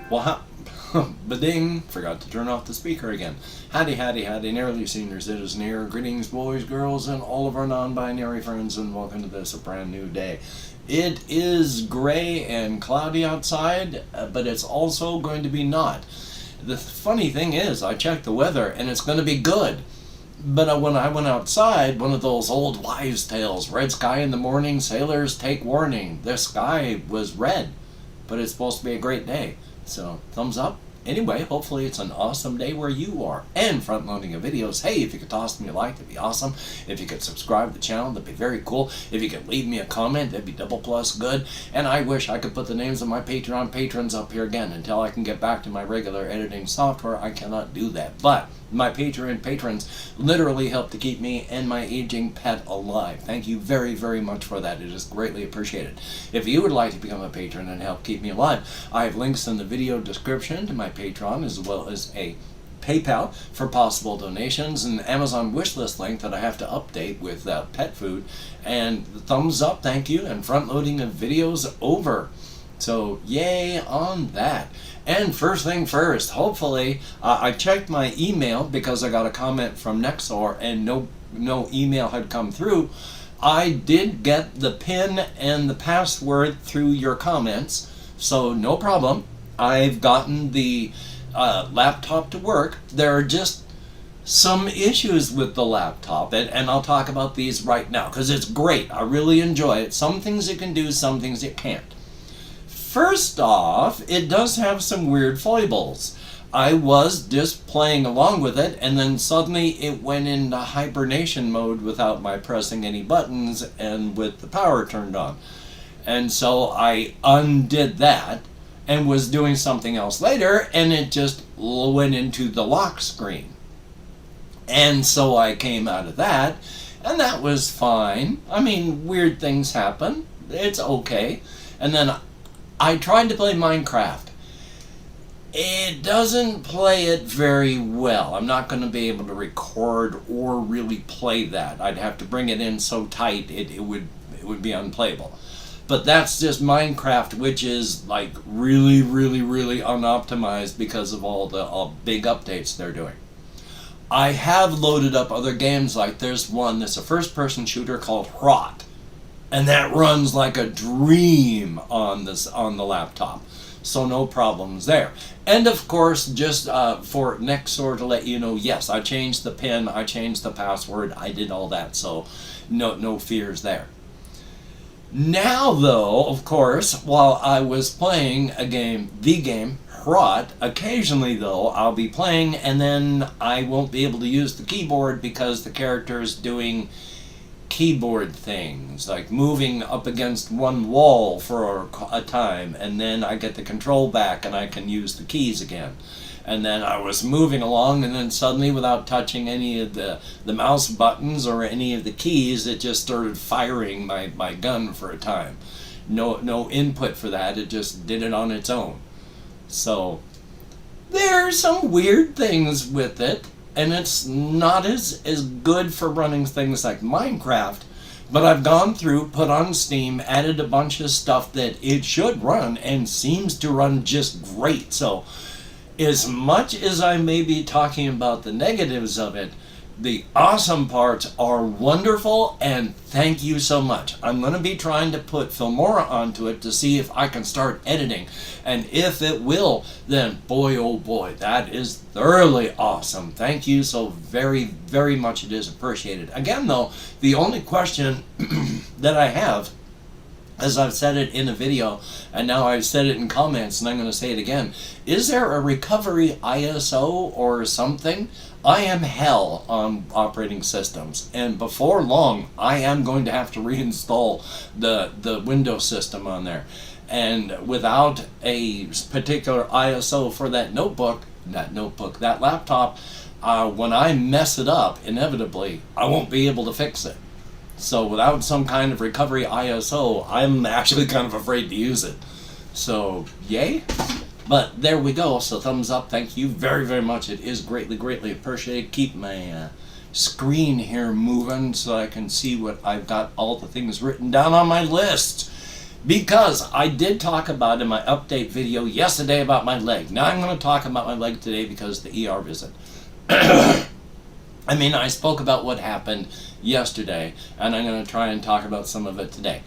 Well, ba-ding, forgot to turn off the speaker again. Howdy, howdy, howdy, nearly seniors, it is near. Greetings, boys, girls, and all of our non-binary friends, and welcome to this, a brand new day. It is gray and cloudy outside, but it's also going to be not. The funny thing is, I checked the weather, and it's going to be good. But when I went outside, one of those old wives' tales, red sky in the morning, sailors take warning. The sky was red, but it's supposed to be a great day. So, thumbs up. Anyway, hopefully it's an awesome day where you are. And front-loading of videos, hey, if you could toss me a like, that'd be awesome. If you could subscribe to the channel, that'd be very cool. If you could leave me a comment, that'd be double plus good. And I wish I could put the names of my Patreon patrons up here again. Until I can get back to my regular editing software, I cannot do that. But my Patreon patrons literally help to keep me and my aging pet alive. Thank you very, very much for that. It is greatly appreciated. If you would like to become a patron and help keep me alive, I have links in the video description to my Patreon, as well as a PayPal for possible donations, and an Amazon wishlist link that I have to update with pet food. And the thumbs up, thank you, and front loading of videos over. So yay on that. And first thing first, hopefully, I checked my email because I got a comment from Nexor and no email had come through. I did get the PIN and the password through your comments, so no problem. I've gotten the laptop to work. There are just some issues with the laptop, and I'll talk about these right now because it's great. I really enjoy it. Some things it can do, some things it can't. First off, it does have some weird foibles. I was just playing along with it, and then suddenly it went into hibernation mode without my pressing any buttons and with the power turned on. And so I undid that and was doing something else later, and it just went into the lock screen. And so I came out of that, and that was fine. I mean, weird things happen. It's okay. And then I tried to play Minecraft. It doesn't play it very well. I'm not going to be able to record or really play that. I'd have to bring it in so tight it would be unplayable. But that's just Minecraft, which is like really, really, really unoptimized because of all the big updates they're doing. I have loaded up other games, like there's one that's a first-person shooter called Rot. And that runs like a dream on the laptop, so no problems there. And of course, just for Nexor to let you know, yes, I changed the PIN, I changed the password, I did all that, so no fears there. Now though, of course, while I was playing the game Rot, occasionally though I'll be playing and then I won't be able to use the keyboard because the character's doing keyboard things, like moving up against one wall for a time, and then I get the control back and I can use the keys again. And then I was moving along, and then suddenly, without touching any of the mouse buttons or any of the keys, it just started firing my gun for a time. No input for that, it just did it on its own. So there are some weird things with it. And it's not as good for running things like Minecraft, but I've gone through, put on Steam, added a bunch of stuff that it should run, and seems to run just great. So, as much as I may be talking about the negatives of it, the awesome parts are wonderful, and thank you so much. I'm going to be trying to put Filmora onto it to see if I can start editing. And if it will, then boy oh boy, that is thoroughly awesome. Thank you so very, very much. It is appreciated. Again though, the only question that I have, as I've said it in a video, and now I've said it in comments, and I'm going to say it again, is there a recovery ISO or something? I am hell on operating systems, and before long I am going to have to reinstall the Windows system on there. And without a particular ISO for that laptop, when I mess it up, inevitably, I won't be able to fix it. So without some kind of recovery ISO, I'm actually kind of afraid to use it. So, yay. But there we go. So thumbs up. Thank you very, very much. It is greatly, greatly appreciated. Keep my screen here moving so I can see what I've got, all the things written down on my list. Because I did talk about in my update video yesterday about my leg. Now I'm going to talk about my leg today because of the ER visit. I spoke about what happened yesterday, and I'm going to try and talk about some of it today.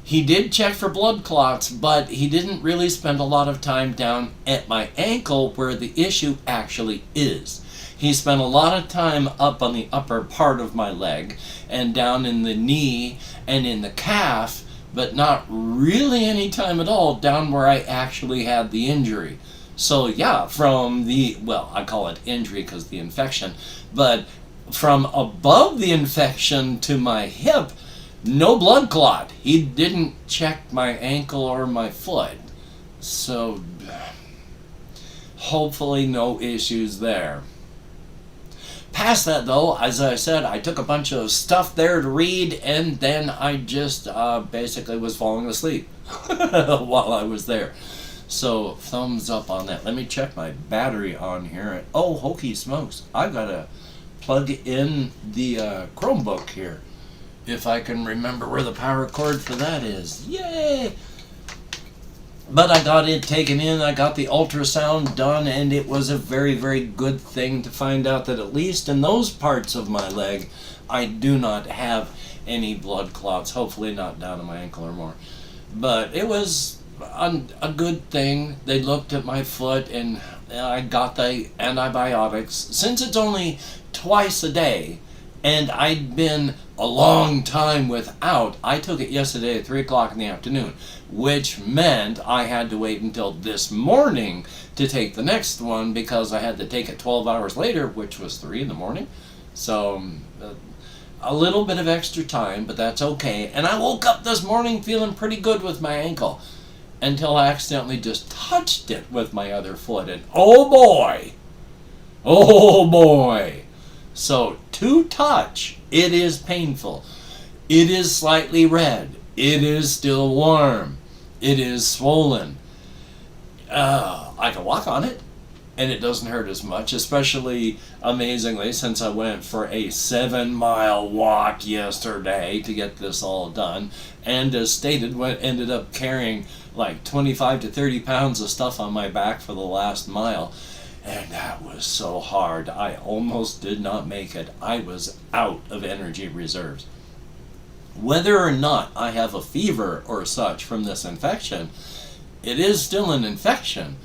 He did check for blood clots, but he didn't really spend a lot of time down at my ankle where the issue actually is. He spent a lot of time up on the upper part of my leg and down in the knee and in the calf, but not really any time at all down where I actually had the injury. So yeah, from the, well, I call it injury because the infection, but from above the infection to my hip, no blood clot. He didn't check my ankle or my foot. So hopefully no issues there. Past that though, as I said, I took a bunch of stuff there to read, and then I just basically was falling asleep while I was there. So thumbs up on that. Let me check my battery on here. Oh, hokey smokes. I've got to plug in the Chromebook here. If I can remember where the power cord for that is. Yay! But I got it taken in, I got the ultrasound done, and it was a very, very good thing to find out that at least in those parts of my leg, I do not have any blood clots. Hopefully not down to my ankle or more. But it was a good thing. They looked at my foot, and I got the antibiotics. Since it's only twice a day, and I'd been a long time without, I took it yesterday at 3 o'clock in the afternoon, which meant I had to wait until this morning to take the next one because I had to take it 12 hours later, which was 3 in the morning. So a little bit of extra time, but that's okay. And I woke up this morning feeling pretty good with my ankle until I accidentally just touched it with my other foot, and oh boy! So to touch, it is painful. It is slightly red. It is still warm. It is swollen. I can walk on it, and it doesn't hurt as much, especially, amazingly, since I went for a 7-mile walk yesterday to get this all done, and as stated, ended up carrying like 25 to 30 pounds of stuff on my back for the last mile. And that was so hard. I almost did not make it. I was out of energy reserves. Whether or not I have a fever or such from this infection, it is still an infection.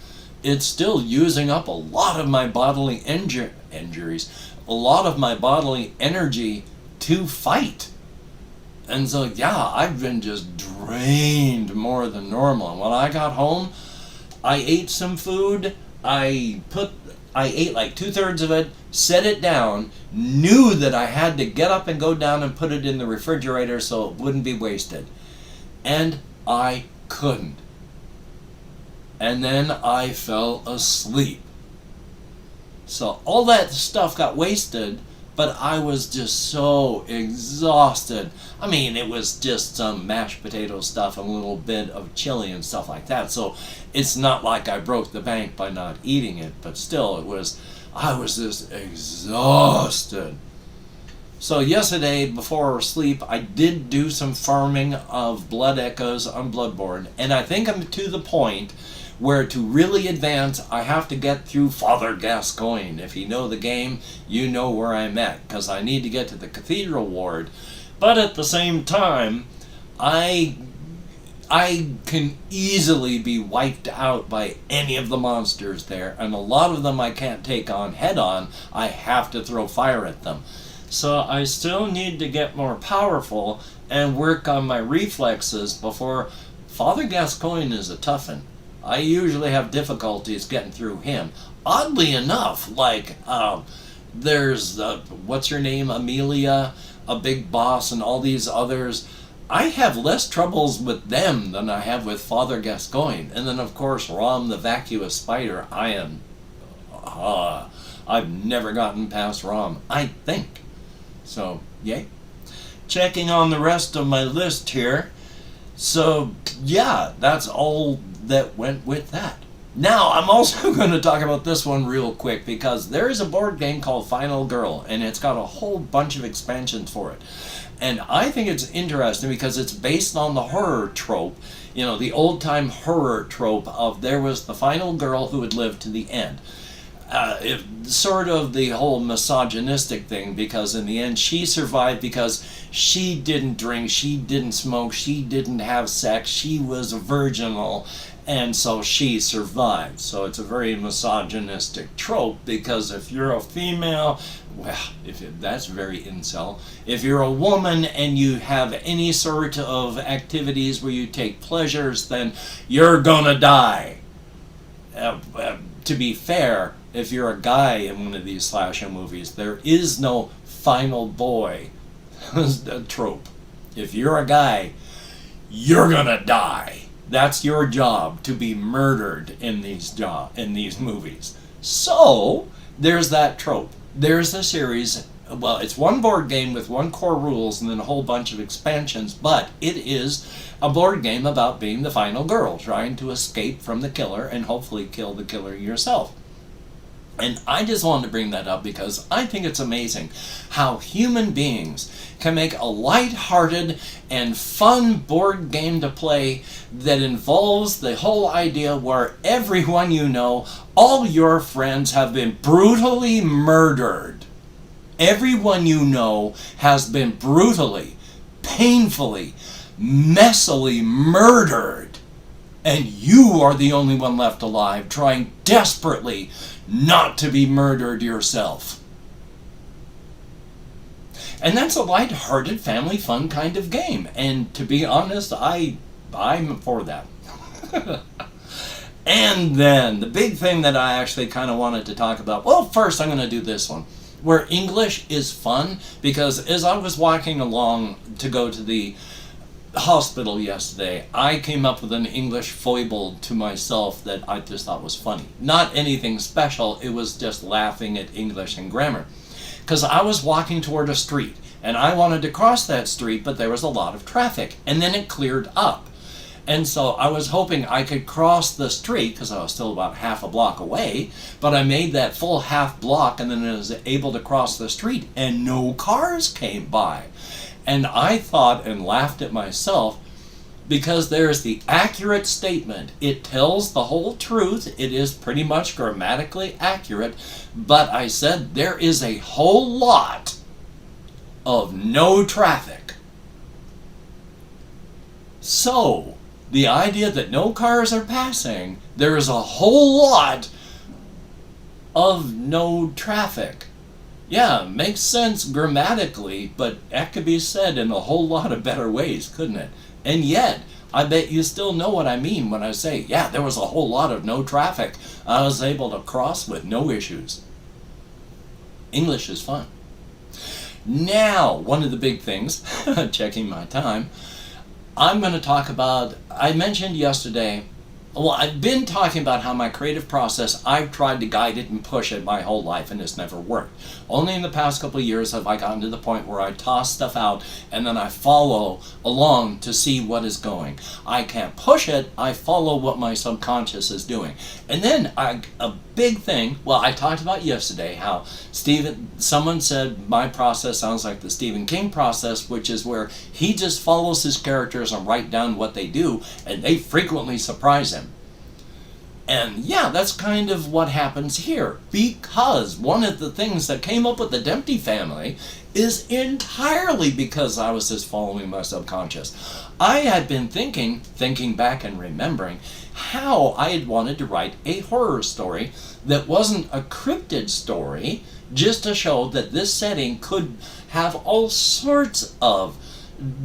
It's still using up a lot of my bodily injuries, a lot of my bodily energy to fight. And so, yeah, I've been just drained more than normal. And when I got home, I ate some food. I ate like 2/3 of it, set it down, knew that I had to get up and go down and put it in the refrigerator so it wouldn't be wasted. And I couldn't. And then I fell asleep. So all that stuff got wasted, but I was just so exhausted. It was just some mashed potato stuff and a little bit of chili and stuff like that. So it's not like I broke the bank by not eating it, but still I was just exhausted. So yesterday, before sleep, I did do some farming of blood echoes on Bloodborne, and I think I'm to the point where to really advance, I have to get through Father Gascoigne. If you know the game, you know where I'm at, because I need to get to the Cathedral Ward. But at the same time, I can easily be wiped out by any of the monsters there, and a lot of them I can't take on head on. I have to throw fire at them. So I still need to get more powerful and work on my reflexes before Father Gascoigne is a toughin'. I usually have difficulties getting through him. Oddly enough, there's, what's her name, Amelia, a big boss, and all these others. I have less troubles with them than I have with Father Gascoigne. And then, of course, Rom the vacuous spider. I've never gotten past Rom, I think. So, yay. Checking on the rest of my list here. So, yeah, that's all that went with that. Now, I'm also going to talk about this one real quick because there is a board game called Final Girl, and it's got a whole bunch of expansions for it. And I think it's interesting because it's based on the horror trope, you know, the old-time horror trope of there was the final girl who would live to the end. Sort of the whole misogynistic thing, because in the end she survived because she didn't drink, she didn't smoke, she didn't have sex, she was virginal, and so she survived. So it's a very misogynistic trope, because if you're a female, well, that's very incel. If you're a woman and you have any sort of activities where you take pleasures, then you're gonna die. To be fair, if you're a guy in one of these slasher movies, there is no final boy trope. If you're a guy, you're gonna die. That's your job, to be murdered in these movies. So there's that trope. There's a series. Well, it's one board game with one core rules and then a whole bunch of expansions, but it is a board game about being the final girl, trying to escape from the killer and hopefully kill the killer yourself. And I just wanted to bring that up because I think it's amazing how human beings can make a light-hearted and fun board game to play that involves the whole idea where everyone you know, all your friends have been brutally murdered. Everyone you know has been brutally, painfully, messily murdered. And you are the only one left alive, trying desperately not to be murdered yourself. And that's a light-hearted, family fun kind of game. And to be honest, I'm for that. And then, the big thing that I actually kind of wanted to talk about, well, first I'm going to do this one, where English is fun, because as I was walking along to go to the hospital yesterday, I came up with an English foible to myself that I just thought was funny. Not anything special, it was just laughing at English and grammar. Because I was walking toward a street, and I wanted to cross that street, but there was a lot of traffic, and then it cleared up. And so I was hoping I could cross the street, because I was still about half a block away, but I made that full half block, and then I was able to cross the street, and no cars came by. And I thought and laughed at myself, because there's the accurate statement. It tells the whole truth. It is pretty much grammatically accurate. But I said there is a whole lot of no traffic. So, the idea that no cars are passing, there is a whole lot of no traffic. Yeah, makes sense grammatically, but that could be said in a whole lot of better ways, couldn't it? And yet, I bet you still know what I mean when I say, yeah, there was a whole lot of no traffic. I was able to cross with no issues. English is fun. Now, one of the big things, checking my time, I'm going to talk about, I mentioned yesterday, well, I've been talking about how my creative process, I've tried to guide it and push it my whole life, and it's never worked. Only in the past couple of years have I gotten to the point where I toss stuff out and then I follow along to see what is going. I can't push it, I follow what my subconscious is doing. And then a big thing, well, I talked about yesterday how someone said my process sounds like the Stephen King process, which is where he just follows his characters and write down what they do, and they frequently surprise him. And yeah, that's kind of what happens here, because one of the things that came up with the Dempsey family is entirely because I was just following my subconscious. I had been thinking back and remembering how I had wanted to write a horror story that wasn't a cryptid story, just to show that this setting could have all sorts of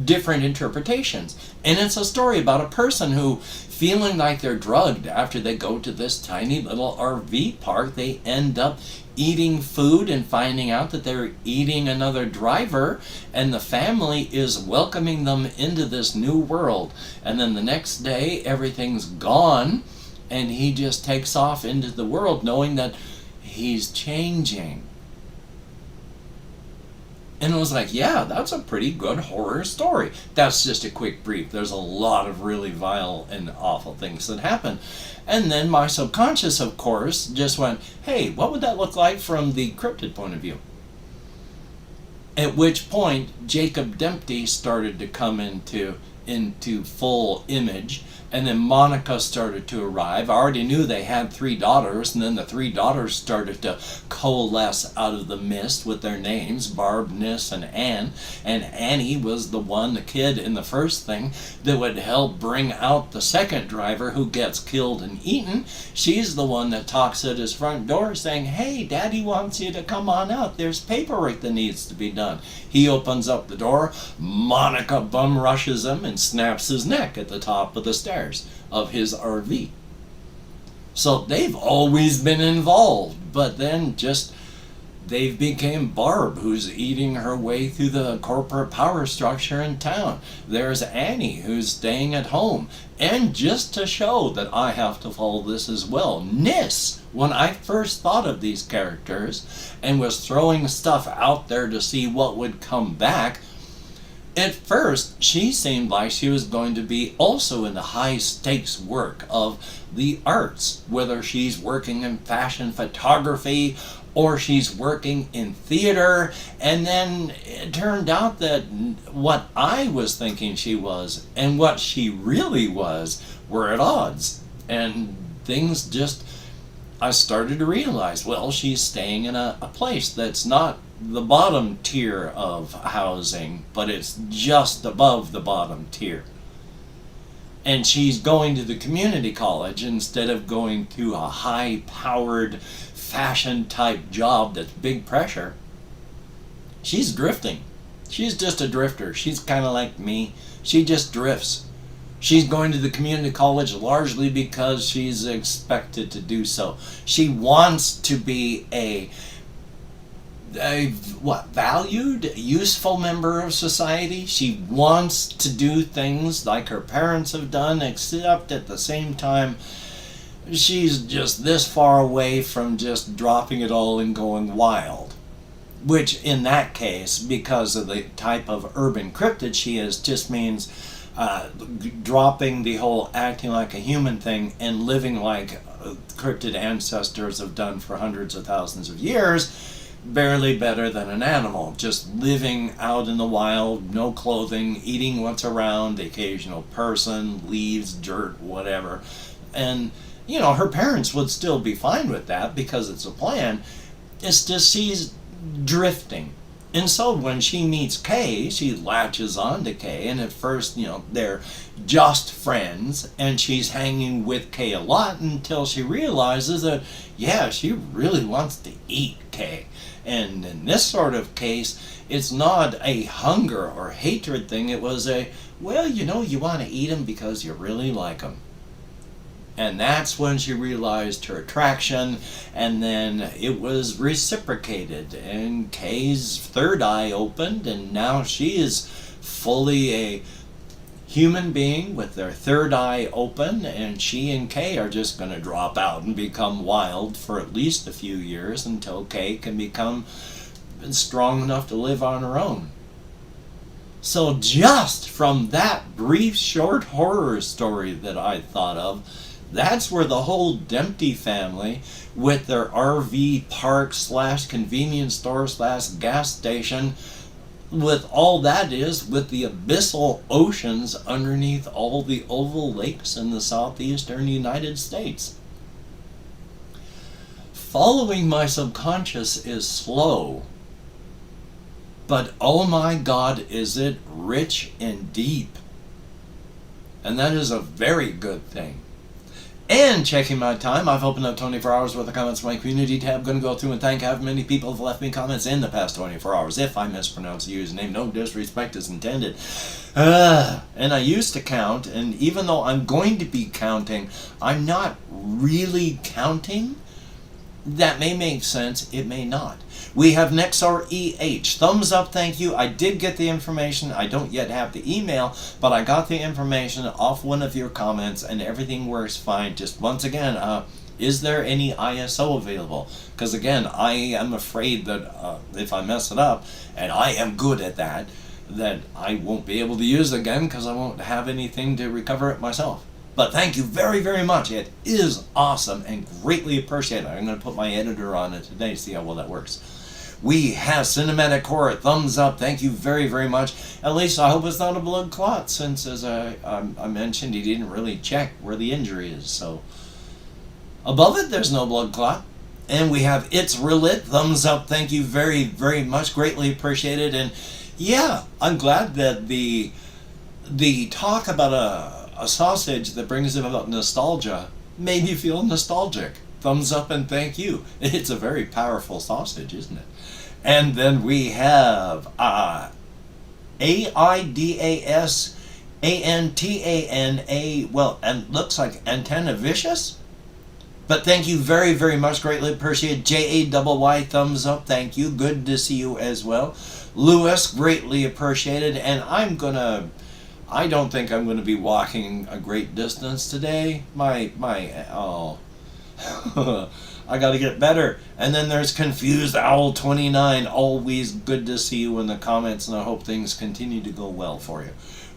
different interpretations. And it's a story about a person who, feeling like they're drugged after they go to this tiny little RV park, they end up eating food and finding out that they're eating another driver, and the family is welcoming them into this new world. And then the next day, everything's gone, and he just takes off into the world knowing that he's changing. And it was like, yeah, that's a pretty good horror story. That's just a quick brief. There's a lot of really vile and awful things that happen. And then my subconscious, of course, just went, hey, what would that look like from the cryptid point of view? At which point, Jacob Dempsey started to come into full image, and then Monica started to arrive. I already knew they had 3 daughters, and then the 3 daughters started to coalesce out of the mist with their names, Barb, Nis, and Anne. And Annie was the kid in the first thing that would help bring out the second driver who gets killed and eaten. She's the one that talks at his front door saying, hey, Daddy wants you to come on out. There's paperwork that needs to be done. He opens up the door. Monica bum rushes him and snaps his neck at the top of the stairs of his RV. So they've always been involved, but then just they've became Barb, who's eating her way through the corporate power structure in town. There's Annie, who's staying at home. And just to show that I have to follow this as well, Nis, when I first thought of these characters and was throwing stuff out there to see what would come back, at first, she seemed like she was going to be also in the high-stakes work of the arts, whether she's working in fashion photography or she's working in theater. And then it turned out that what I was thinking she was and what she really was were at odds. And things just, I started to realize, well, she's staying in a place that's not the bottom tier of housing, but it's just above the bottom tier. And she's going to the community college instead of going to a high-powered fashion type job that's big pressure. She's drifting. She's just a drifter. She's kind of like me. She just drifts. She's going to the community college largely because she's expected to do so. She wants to be a valued, useful member of society. She wants to do things like her parents have done, except at the same time, she's just this far away from just dropping it all and going wild. Which, in that case, because of the type of urban cryptid she is, just means dropping the whole acting like a human thing and living like cryptid ancestors have done for hundreds of thousands of years, barely better than an animal, just living out in the wild, no clothing, eating what's around, the occasional person, leaves, dirt, whatever. And, you know, her parents would still be fine with that because it's a plan. It's just she's drifting. And so when she meets Kay, she latches on to Kay, and at first, you know, they're just friends, and she's hanging with Kay a lot until she realizes that, yeah, she really wants to eat Kay. And in this sort of case, it's not a hunger or hatred thing. It was a, well, you know, you want to eat him because you really like him. And that's when she realized her attraction, and then it was reciprocated, and Kay's third eye opened, and now she is fully a human being with their third eye open, and she and Kay are just going to drop out and become wild for at least a few years until Kay can become strong enough to live on her own. So just from that brief short horror story that I thought of, that's where the whole Dempsey family, with their RV park / convenience store / gas station, with all that is, with the abyssal oceans underneath all the oval lakes in the southeastern United States. Following my subconscious is slow, but oh my God, is it rich and deep. And that is a very good thing. And checking my time, I've opened up 24 hours worth of comments in my community tab. Going to go through and thank how many people have left me comments in the past 24 hours. If I mispronounce the username, no disrespect is intended. And I used to count, and even though I'm going to be counting, I'm not really counting. That may make sense, it may not. We have Nexar EH. Thumbs up, thank you. I did get the information. I don't yet have the email, but I got the information off one of your comments, and everything works fine. Just once again, Is there any ISO available? Because again, I am afraid that if I mess it up, and I am good at that, that I won't be able to use it again because I won't have anything to recover it myself. But thank you very, very much. It is awesome and greatly appreciated. I'm going to put my editor on it today to see how well that works. We have Cinematic Horror, thumbs up. Thank you very, very much. At least I hope it's not a blood clot, since as I mentioned, he didn't really check where the injury is. So above it, there's no blood clot. And we have It's Real Lit, thumbs up. Thank you very, very much. Greatly appreciated. And yeah, I'm glad that the talk about a sausage that brings about nostalgia made me feel nostalgic. Thumbs up and thank you. It's a very powerful sausage, isn't it? And then we have AIDASANTANA, well, and looks like Antenna Vicious. But thank you very, very much. Greatly appreciate. JAYY, thumbs up. Thank you. Good to see you as well. Lewis, greatly appreciated. And I don't think I'm going to be walking a great distance today. I got to get better. And then there's Confused Owl 29. Always good to see you in the comments, and I hope things continue to go well for you.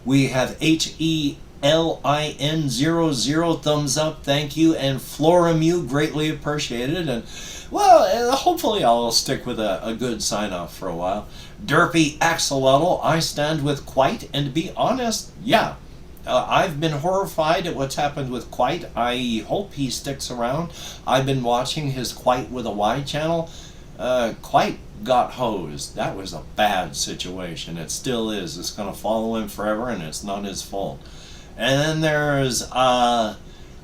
We have HELIN00, thumbs up, thank you. And Floramu, greatly appreciated. And well, hopefully I'll stick with a good sign off for a while. Derpy Axolotl, I stand with Quite, and to be honest, yeah. I've been horrified at what's happened with Quite. I hope he sticks around. I've been watching his Quite with a Y channel. Quite got hosed. That was a bad situation. It still is. It's going to follow him forever, and it's not his fault. And then there's, I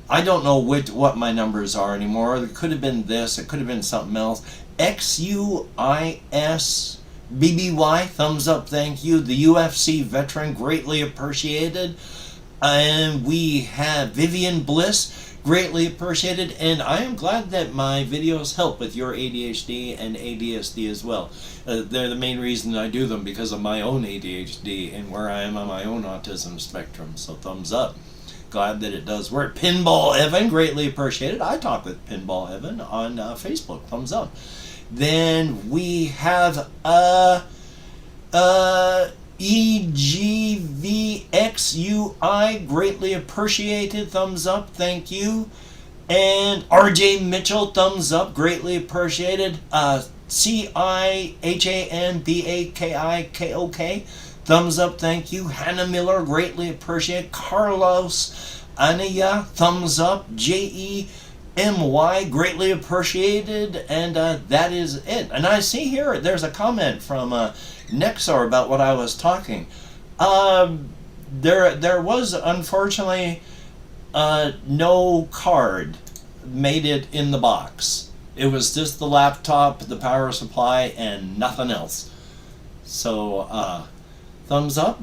don't know what my numbers are anymore. It could have been this. It could have been something else. XUISBBY, thumbs up, thank you. The UFC veteran, greatly appreciated. And we have Vivian Bliss, greatly appreciated. And I am glad that my videos help with your ADHD and ADSD as well. They're the main reason I do them, because of my own ADHD and where I am on my own autism spectrum. So thumbs up. Glad that it does work. Pinball Evan, greatly appreciated. I talk with Pinball Evan on Facebook. Thumbs up. Then we have EGVXUI, greatly appreciated, thumbs up, thank you. And RJ Mitchell, thumbs up, greatly appreciated. CIHANBAKIKOK, thumbs up, thank you. Hannah Miller, greatly appreciated. Carlos Anaya, thumbs up. JEMY, greatly appreciated. And that is it. And I see here there's a comment from Nexor about what I was talking. There was unfortunately no card made it in the box. It was just the laptop, the power supply, and nothing else. So thumbs up.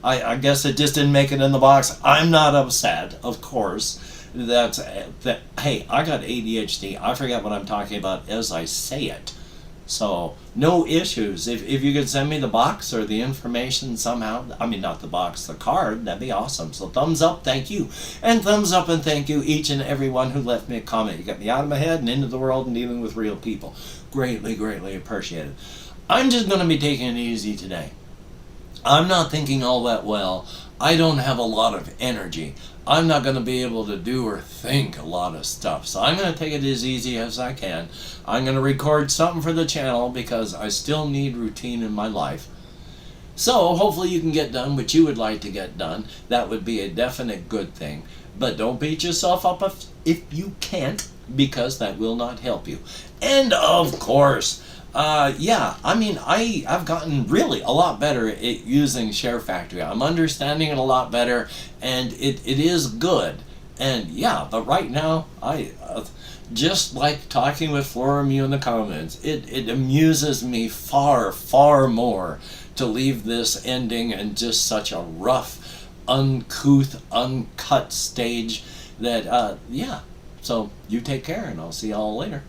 I guess it just didn't make it in the box. I'm not upset, of course. Hey, I got ADHD. I forget what I'm talking about as I say it. So, no issues. If you could send me the box or the information somehow, I mean, not the box, the card, that'd be awesome. So, thumbs up, thank you. And thumbs up and thank you, each and every one who left me a comment. You got me out of my head and into the world and dealing with real people. Greatly, greatly appreciated. I'm just going to be taking it easy today. I'm not thinking all that well. I don't have a lot of energy. I'm not going to be able to do or think a lot of stuff. So I'm going to take it as easy as I can. I'm going to record something for the channel because I still need routine in my life. So hopefully you can get done what you would like to get done. That would be a definite good thing. But don't beat yourself up if you can't, because that will not help you. And of course, yeah, I mean, I've gotten really a lot better at using Share Factory. I'm understanding it a lot better, and it is good. And yeah, but right now, I just like talking with Floramu in the comments. It amuses me far, far more to leave this ending in just such a rough, uncouth, uncut stage that, yeah. So you take care, and I'll see y'all later.